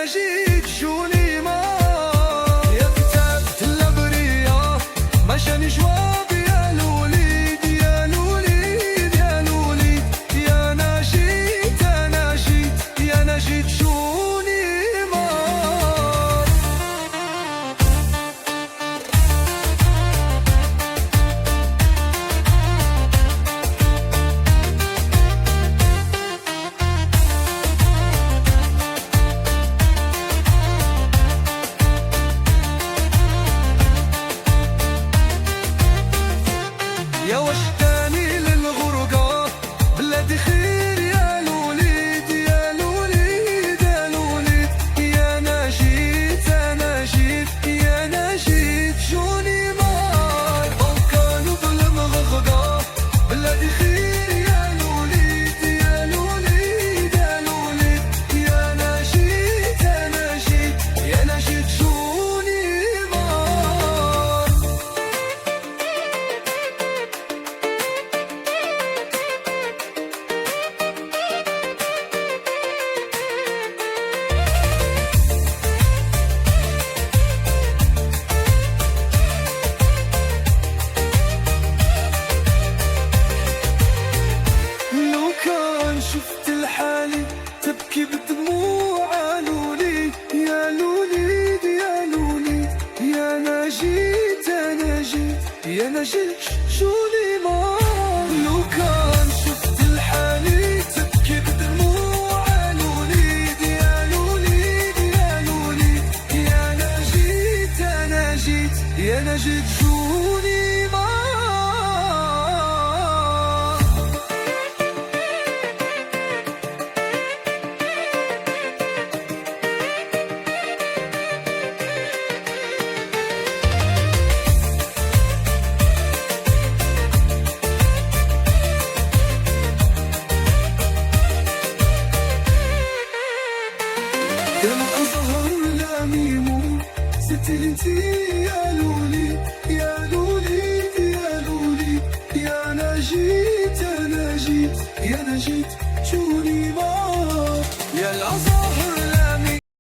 نجيت جوني ما يا كتاب الأبرياء ما شاني جواب يا الوليد يا الوليد يا الوليد يا نجيت أنا جيت يا نجيت جوني ما يا وشتاني للغرقة بلادي خير يا الوليد يا الوليد يا الوليد يا نجيت أنا جيت يا نجيت جوني ماي كانوا بالمغرقة بلادي خير يا الوليد يا الوليد يا الوليد يا نجيت أنا جيت يا نجيت جوني ماي لو كان شفت الحالي تبكي بدموع الوليد يا الوليد يا الوليد يا نجيت أنا جيت يا نجيت جوني ما لو كان شفت الحالي تبكي بدموع الوليد يا الوليد يا الوليد يا نجيت أنا جيت يا نجيت جوني ما كم أظهر لاميمو ستي انتي يا الوليد يا الوليد يا الوليد يا نجيت أنا جيت يا نجيت شو